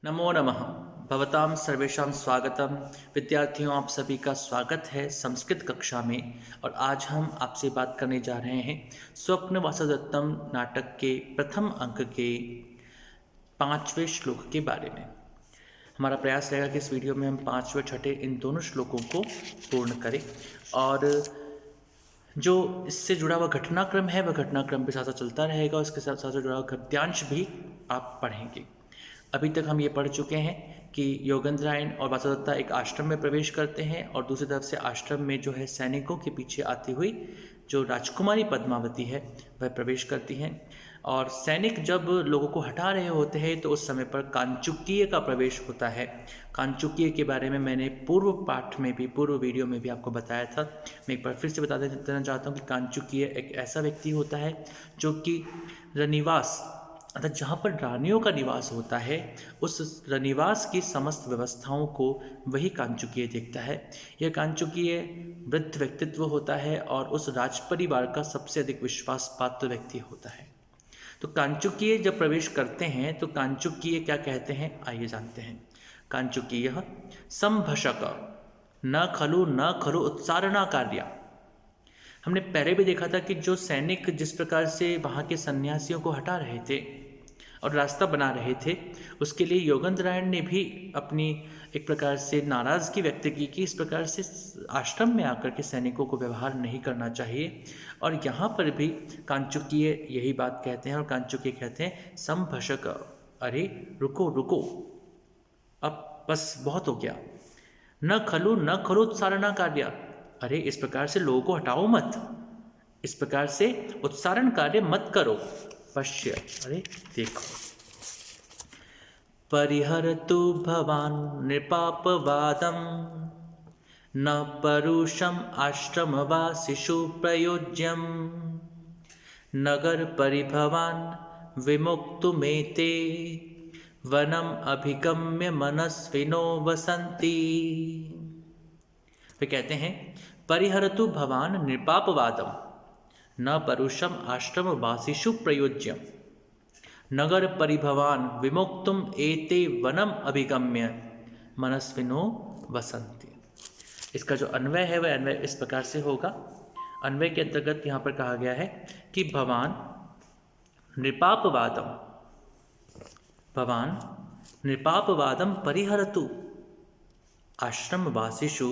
नमो नमः। भवतां सर्वेषां स्वागतम। विद्यार्थियों, आप सभी का स्वागत है संस्कृत कक्षा में। और आज हम आपसे बात करने जा रहे हैं स्वप्न वासवदत्तम नाटक के प्रथम अंक के 5वें श्लोक के बारे में। हमारा प्रयास रहेगा कि इस वीडियो में हम 5वें छठे इन दोनों श्लोकों को पूर्ण करें और जो इससे जुड़ा हुआ घटनाक्रम है वह घटनाक्रम भी साथ साथ चलता रहेगा। उसके साथ साथ जुड़ा हुआ गद्यांश भी आप पढ़ेंगे। अभी तक हम ये पढ़ चुके हैं कि योगेंद्रायण और वासवदत्ता एक आश्रम में प्रवेश करते हैं और दूसरी तरफ से आश्रम में जो है सैनिकों के पीछे आती हुई जो राजकुमारी पद्मावती है वह प्रवेश करती हैं। और सैनिक जब लोगों को हटा रहे होते हैं तो उस समय पर कांचुकीय का प्रवेश होता है। कांचुकीय के बारे में मैंने पूर्व वीडियो में भी आपको बताया था। मैं एक बार फिर से बता देना चाहता हूँ कि कांचुकीय एक ऐसा व्यक्ति होता है जो कि रनिवास अर्थात जहाँ पर रानियों का निवास होता है उस रनिवास की समस्त व्यवस्थाओं को वही कांचुकीय देखता है। यह कांचुकीय वृद्ध व्यक्तित्व होता है और उस राज परिवार का सबसे अधिक विश्वास पात्र व्यक्ति होता है। तो कांचुकीय जब प्रवेश करते हैं तो कांचुकीय क्या कहते हैं, आइए जानते हैं। कांचुकीय संभषक न खलु उत्सारणा कार्या। हमने पहले भी देखा था कि जो सैनिक जिस प्रकार से वहाँ के सन्यासियों को हटा रहे थे और रास्ता बना रहे थे, उसके लिए योगेंद्रायण ने भी अपनी एक प्रकार से नाराज़गी व्यक्त की कि इस प्रकार से आश्रम में आकर के सैनिकों को व्यवहार नहीं करना चाहिए। और यहाँ पर भी कांचुकीय यही बात कहते हैं और कांचुकीय कहते हैं संभषक, अरे रुको रुको, अब बस बहुत हो गया। न खलु उत्सारणा कार्य, अरे इस प्रकार से लोगों को हटाओ मत, इस प्रकार से उत्सारण कार्य मत करो। पश्य, अरे देखो। परिहरतु भवान नृपापवादम न परुषम आश्रमवासिषु प्रयोज्यम नगर परिभवान विमुक्तुमेते वनम अभिगम्य मनस्विनो वसंती। वे कहते हैं परिहरतु भवान नृपापवादम न परुषम आश्रम वासिषु प्रयोज्यम नगर परिभवान विमुक्तुम एते वनम अभिगम्य मनस्विनो वसंती। इसका जो अन्वय है वह अन्वय इस प्रकार से होगा। अन्वय के अंतर्गत यहाँ पर कहा गया है कि भवान नृपापवादम परिहरतु आश्रमवासिषु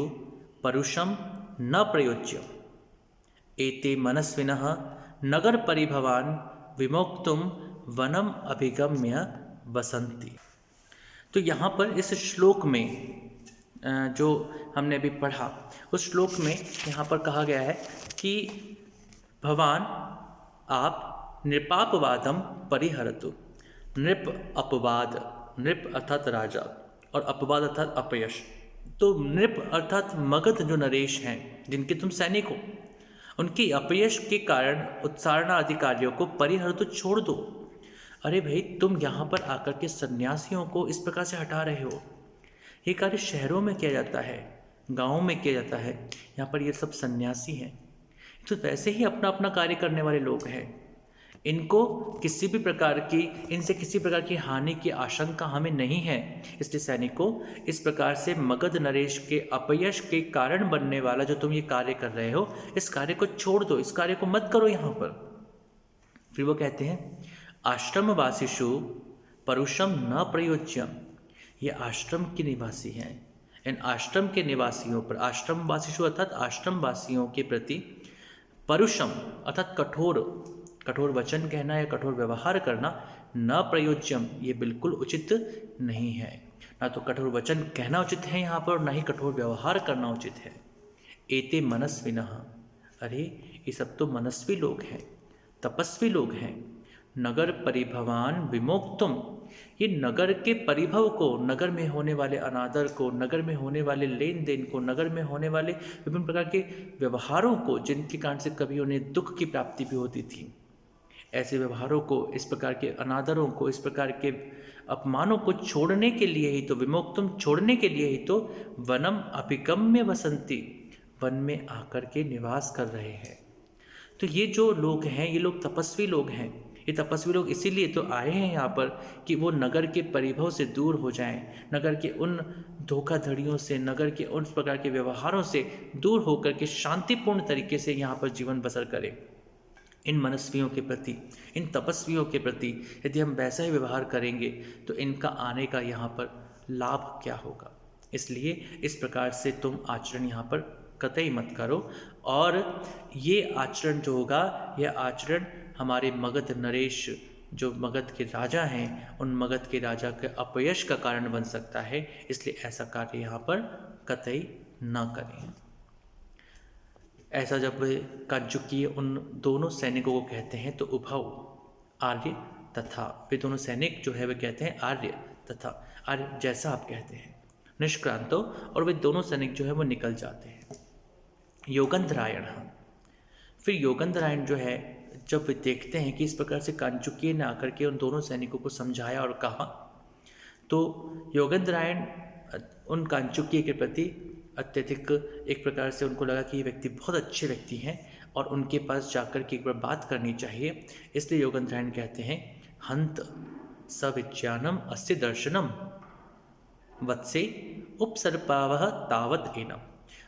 परुषम न प्रयोज्य एते मनस्विनः नगर परिभवान विमुक्तुम वनम अभिगम्य वसंती। तो यहाँ पर इस श्लोक में जो हमने अभी पढ़ा उस श्लोक में यहाँ पर कहा गया है कि भवान आप नृपापवादम परिहरतु। नृप अपवाद, नृप अर्थात राजा और अपवाद अर्थात अपयश। तो नृप अर्थात मगध जो नरेश हैं जिनके तुम सैनिक हो, उनकी अपयश के कारण उत्सारणा अधिकारियों को परिहरतु छोड़ दो। अरे भाई, तुम यहाँ पर आकर के सन्यासियों को इस प्रकार से हटा रहे हो। ये कार्य शहरों में किया जाता है, गाँवों में किया जाता है, यहाँ पर ये सब सन्यासी हैं तो वैसे ही अपना अपना कार्य करने वाले लोग हैं। इनको किसी प्रकार की हानि की आशंका हमें नहीं है। इसलिए सैनिकों, इस प्रकार से मगध नरेश के अपयश के कारण बनने वाला जो तुम ये कार्य कर रहे हो, इस कार्य को छोड़ दो, इस कार्य को मत करो यहाँ पर। फिर वो कहते हैं आश्रमवासिषु परुषम न प्रयोज्यम। ये आश्रम के निवासी हैं, इन आश्रम के निवासियों पर, आश्रमवासिषु अर्थात आश्रमवासियों के प्रति परुषम अर्थात कठोर वचन कहना या कठोर व्यवहार करना न प्रयोज्यम, ये बिल्कुल उचित नहीं है। ना तो कठोर वचन कहना उचित है यहाँ पर, ना ही कठोर व्यवहार करना उचित है। एते मनस्विनः, अरे ये सब तो मनस्वी लोग हैं, तपस्वी लोग हैं। नगर परिभवान विमुक्तुम, ये नगर के परिभव को, नगर में होने वाले अनादर को, नगर में होने वाले लेन देन को, नगर में होने वाले विभिन्न प्रकार के व्यवहारों को, जिनके कारण से कभी उन्हें दुख की प्राप्ति भी होती थी, ऐसे व्यवहारों को, इस प्रकार के अनादरों को, इस प्रकार के अपमानों को छोड़ने के लिए ही तो, विमुक्तुम छोड़ने के लिए ही तो वनम अभिगम्य वसंती, वन में आकर के निवास कर रहे हैं। तो ये जो लोग हैं, ये लोग तपस्वी लोग हैं। ये तपस्वी लोग इसीलिए तो आए हैं यहाँ पर कि वो नगर के परिभव से दूर हो जाएं, नगर के उन धोखाधड़ियों से, नगर के उन प्रकार के व्यवहारों से दूर होकर के शांतिपूर्ण तरीके से यहाँ पर जीवन बसर करें। इन मनस्वियों के प्रति, इन तपस्वियों के प्रति यदि हम वैसा ही व्यवहार करेंगे तो इनका आने का यहाँ पर लाभ क्या होगा। इसलिए इस प्रकार से तुम आचरण यहाँ पर कतई मत करो। और ये आचरण जो होगा, यह आचरण हमारे मगध नरेश जो मगध के राजा हैं, उन मगध के राजा के अपयश का कारण बन सकता है। इसलिए ऐसा कार्य यहाँ पर कतई न करें। ऐसा जब कांचुकीय उन दोनों सैनिकों को कहते हैं तो उभौ आर्य तथा, वे दोनों सैनिक जो है वे कहते हैं आर्य तथा, आर्य जैसा आप कहते हैं, निष्क्रांतो, और वे दोनों सैनिक जो है वो निकल जाते हैं। योगंधरायण, फिर योगंधरायण जो है जब वे देखते हैं कि इस प्रकार से कांचुकीय ने आकर के उन दोनों सैनिकों को समझाया और कहा, तो योगंधरायण उन कांचुकीय के प्रति अत्यधिक एक प्रकार से उनको लगा कि ये व्यक्ति बहुत अच्छे व्यक्ति हैं और उनके पास जाकर के एक बार बात करनी चाहिए। इसलिए योगंधरायण कहते हैं, हंत सविज्ञानम अस्य दर्शनम वत्से उपसर्पावह तावत एनम।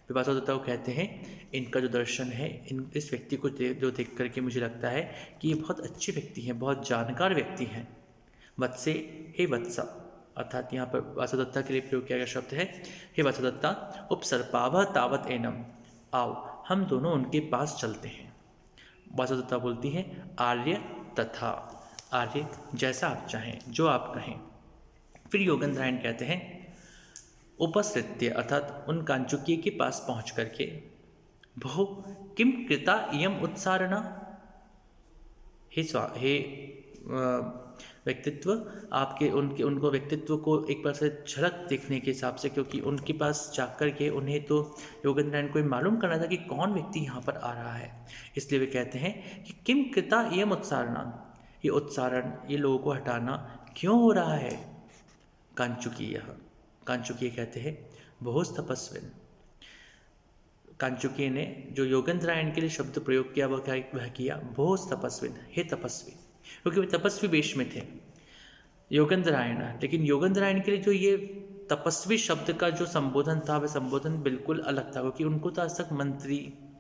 विभासोदत्ता को कहते हैं, इनका जो दर्शन है, इस व्यक्ति को जो देख करके मुझे लगता है कि ये बहुत अच्छे व्यक्ति हैं, बहुत जानकार व्यक्ति हैं। वत्से, हे वत्सा, अर्थात यहाँ पर वासुदत्ता के लिए प्रयोग किया गया शब्द है, हे वासुदत्ता, उपसर्पावह तावत एनम, आओ हम दोनों उनके पास चलते हैं। वासुदत्ता बोलती है, आर्य तथा, आर्य जैसा आप चाहें, जो आप कहें। फिर योगंधरायण कहते हैं, उपसृत्य, अर्थात उन कांचुकीय के पास पहुंच करके, भो किम कृता इयम उत्सारणा, हे व्यक्तित्व, आपके उनको व्यक्तित्व को एक बार से झलक देखने के हिसाब से, क्योंकि उनके पास जाकर के उन्हें तो योगेंद्रायण को मालूम करना था कि कौन व्यक्ति यहाँ पर आ रहा है। इसलिए वे कहते हैं कि किम कृता इयम उत्सारणा, ये उत्सारण, ये लोगों को हटाना क्यों हो रहा है। कांचुकीय, कांचुकीय कहते हैं, बहुस तपस्विन। कांचुकीय ने जो योगेंद्रायण के लिए शब्द प्रयोग किया वह किया बहुस तपस्विन, हे तपस्वी, क्योंकि वे तपस्वी वेश में थे योगेंद्रायण। लेकिन योगेंद्रायण के लिए जो ये तपस्वी शब्द का जो संबोधन था, वह संबोधन बिल्कुल अलग था, क्योंकि उनको तो आज तक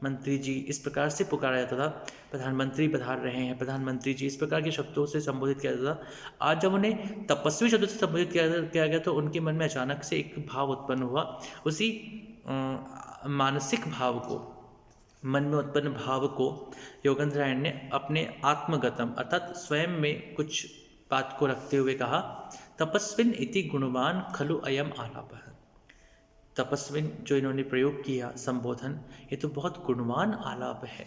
मंत्री जी इस प्रकार से पुकारा जाता था। प्रधानमंत्री पधार रहे हैं, प्रधानमंत्री जी, इस प्रकार के शब्दों से संबोधित किया जाता था। आज जब उन्हें तपस्वी शब्दों से संबोधित किया गया तो उनके मन में अचानक से एक भाव उत्पन्न हुआ। उसी मानसिक भाव को, मन में उत्पन्न भाव को योगेंद्रायण ने अपने आत्मगतम, अर्थात स्वयं में कुछ बात को रखते हुए कहा, तपस्विन इति गुणवान खलु अयम आलापः। तपस्विन जो इन्होंने प्रयोग किया संबोधन, ये तो बहुत गुणवान आलाप है,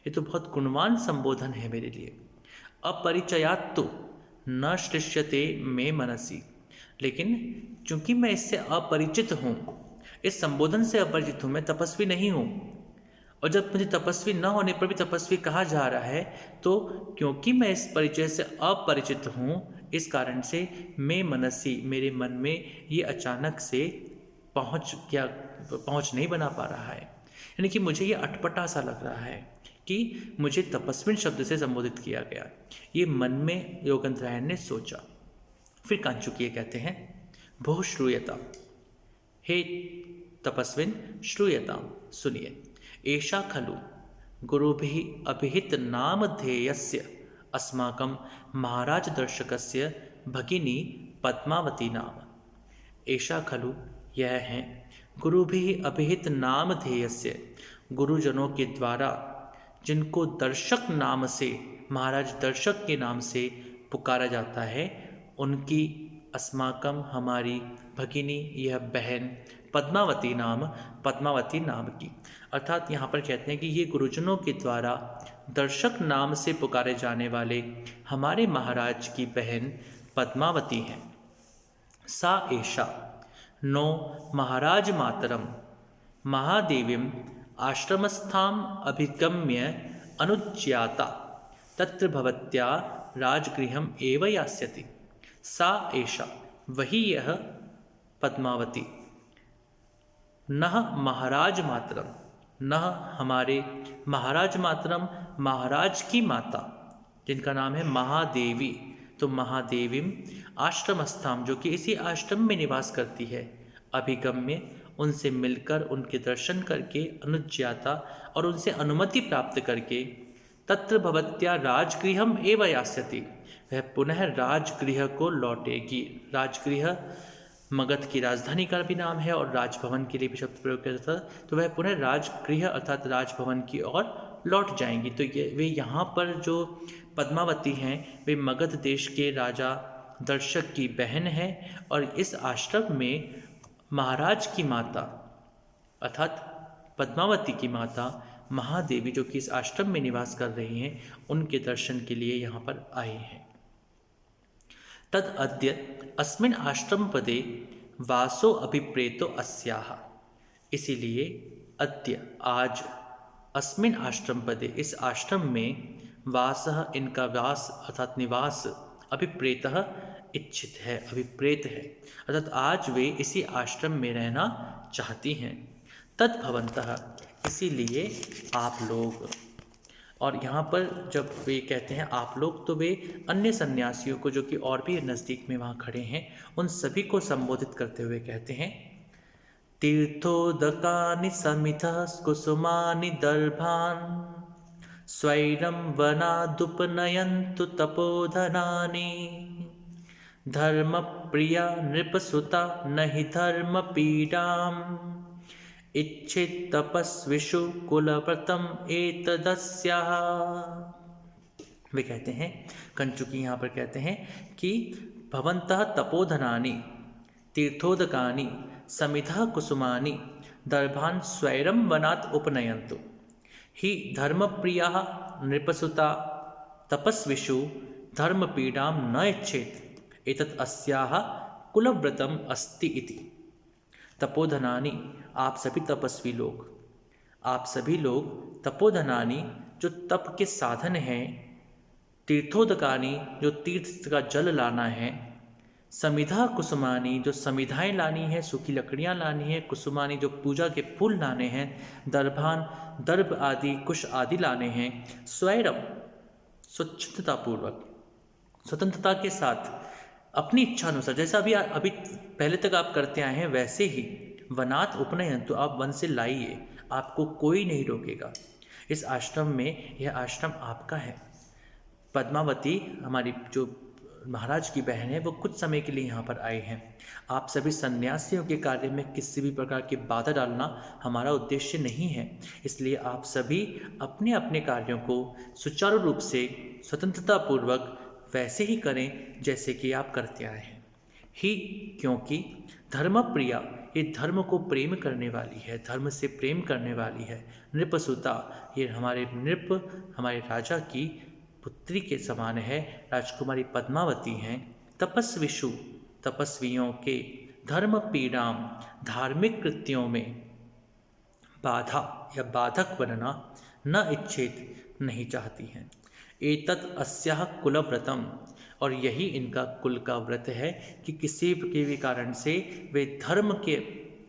ये तो बहुत गुणवान संबोधन है मेरे लिए। अपरिचयात् तो न श्लिष्यते मे मनसी, लेकिन चूंकि मैं इससे अपरिचित हूँ, इस संबोधन से अपरिचित हूँ, मैं तपस्वी नहीं हूँ, और जब मुझे तपस्वी न होने पर भी तपस्वी कहा जा रहा है, तो क्योंकि मैं इस परिचय से अपरिचित हूँ, इस कारण से मैं मनसी, मेरे मन में ये अचानक से पहुँच नहीं बना पा रहा है। यानी कि मुझे ये अटपटा सा लग रहा है कि मुझे तपस्विन शब्द से संबोधित किया गया। ये मन में योगेंद्रायण ने सोचा। फिर कांचुकीय कहते हैं, बहु श्रूयता, हे तपस्विन श्रूयता, सुनिए, एषा खलु गुरुभिः अभिहित नामधेयस्य अस्माकं महाराज दर्शकस्य भगिनी पद्मावती नाम। एषा खलु, यह है, गुरुभिः अभिहित नामधेयस्य, गुरुजनों के द्वारा जिनको दर्शक नाम से, महाराज दर्शक के नाम से पुकारा जाता है, उनकी अस्माकम, हमारी, भगिनी, यह बहन, पद्मावती नाम की। अर्थात यहाँ पर कहते हैं कि ये गुरुजनों के द्वारा दर्शक नाम से पुकारे जाने वाले हमारे महाराज की बहन पद्मावती हैं। सा एषा नो महाराज मातरम महादेवीम आश्रमस्थाम अभिगम्य अनुज्ञाता तत्र भवत्या राजगृहम एव यास्यति। सा एषा, वही यह पद्मावती, नह महाराज मातरम, नह हमारे महाराज मातरम, महाराज की माता, जिनका नाम है महादेवी। तो महादेवीम आश्रमस्थाम, जो कि इसी आश्रम में निवास करती है, अभिगम्य, उनसे मिलकर उनके दर्शन करके, अनुज्ञाता, और उनसे अनुमति प्राप्त करके, तत्र भवत्या राजगृहम एव यास्यति, वह पुनः राजगृह को लौटेगी। राजगृह मगध की राजधानी का भी नाम है और राजभवन के लिए भी शब्द प्रयोग किया जाता है। तो वह पुनः राजगृह अर्थात राजभवन की ओर लौट जाएंगी। तो ये वे यहाँ पर जो पद्मावती हैं वे मगध देश के राजा दर्शक की बहन है और इस आश्रम में महाराज की माता अर्थात पद्मावती की माता महादेवी, जो कि इस आश्रम में निवास कर रही हैं, उनके दर्शन के लिए यहाँ पर आए हैं। तद अद्य अस्मिन् आश्रम पदे वासो अभिप्रेतो अस्याः, इसीलिए अद्य आज अस्मिन् आश्रम पदे इस आश्रम में वासः इनका वास अर्थात निवास अभिप्रेतः इच्छित है, अभिप्रेत है, अर्थात आज वे इसी आश्रम में रहना चाहती हैं। तद्भवन्तः, इसीलिए आप लोग। और यहाँ पर जब वे कहते हैं आप लोग, तो वे अन्य सन्यासियों को जो कि और भी नज़दीक में वहाँ खड़े हैं उन सभी को संबोधित करते हुए कहते हैं, तीर्थोदकानि समितः कुसुमानि दर्भान् स्वैरं वनादुपनयन्तु तपोधनानि धर्मप्रिया नृपसुता नहि धर्मपीडाम् इच्छित तपस्विषु कुलव्रतम एतदस्याः। वे कहते हैं, कंचुकी यहाँ पर कहते हैं कि भवन्तः तपोधनानि तीर्थोदकानि समिधः कुसुमानि दर्भान् स्वैरं वनात् उपनयन्तु हि धर्मप्रियाः नृपसुता तपस्विषु धर्मपीडां न इच्छेत् एतत् अस्याः कुलव्रतम अस्ति इति। तपोधनानि, आप सभी तपस्वी लोग, आप सभी लोग तपोधनानि, जो तप के साधन हैं, तीर्थोदकानि, जो तीर्थ का जल लाना है, समिधा कुसुमानि, जो समिधाएँ लानी है, सूखी लकड़ियाँ लानी है, कुसुमानि, जो पूजा के फूल लाने हैं, दर्भान, दर्भ आदि, कुश आदि लाने हैं, स्वैरम, स्वच्छतापूर्वक, स्वतंत्रता के साथ, अपनी इच्छा अनुसार, जैसा अभी पहले तक आप करते आए हैं वैसे ही, वनात उपनयन, तो आप वन से लाइए, आपको कोई नहीं रोकेगा। इस आश्रम में, यह आश्रम आपका है। पद्मावती हमारी जो महाराज की बहन है वो कुछ समय के लिए यहाँ पर आए हैं। आप सभी सन्यासियों के कार्य में किसी भी प्रकार की बाधा डालना हमारा उद्देश्य नहीं है, इसलिए आप सभी अपने अपने कार्यों को सुचारू रूप से स्वतंत्रतापूर्वक वैसे ही करें जैसे कि आप करते आए हैं ही, क्योंकि धर्मप्रिया, ये धर्म को प्रेम करने वाली है, धर्म से प्रेम करने वाली है। नृपसुता, ये हमारे नृप, हमारे राजा की पुत्री के समान है, राजकुमारी पद्मावती हैं। तपस्विषु, तपस्वियों के, धर्म पीड़ाम, धार्मिक कृत्यों में बाधा या बाधक बनना न इच्छेत, नहीं चाहती हैं। एतत् अस्याः कुलव्रतम, और यही इनका कुल का व्रत है कि किसी के भी कारण से वे धर्म के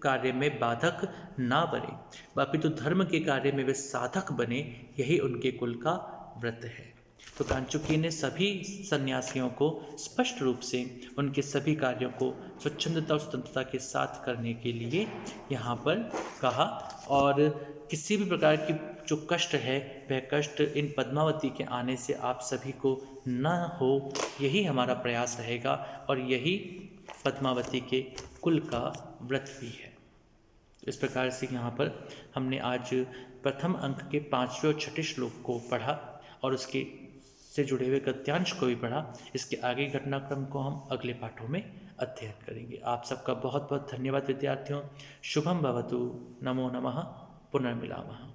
कार्य में बाधक ना बने, अपितु धर्म के कार्य में वे साधक बने, यही उनके कुल का व्रत है। तो कांचुकी ने सभी सन्यासियों को स्पष्ट रूप से उनके सभी कार्यों को स्वच्छंदता और स्वतंत्रता के साथ करने के लिए यहाँ पर कहा, और किसी भी प्रकार की जो कष्ट है वह कष्ट इन पद्मावती के आने से आप सभी को न हो, यही हमारा प्रयास रहेगा और यही पद्मावती के कुल का व्रत भी है। इस प्रकार से यहाँ पर हमने आज प्रथम अंक के 5वें और 6ठे श्लोक को पढ़ा और उसके से जुड़े हुए गद्यांश को भी पढ़ा। इसके आगे घटनाक्रम को हम अगले पाठों में अध्ययन करेंगे। आप सबका बहुत बहुत धन्यवाद विद्यार्थियों। शुभम भवतु। नमो नमः। पुनर्मिलामः।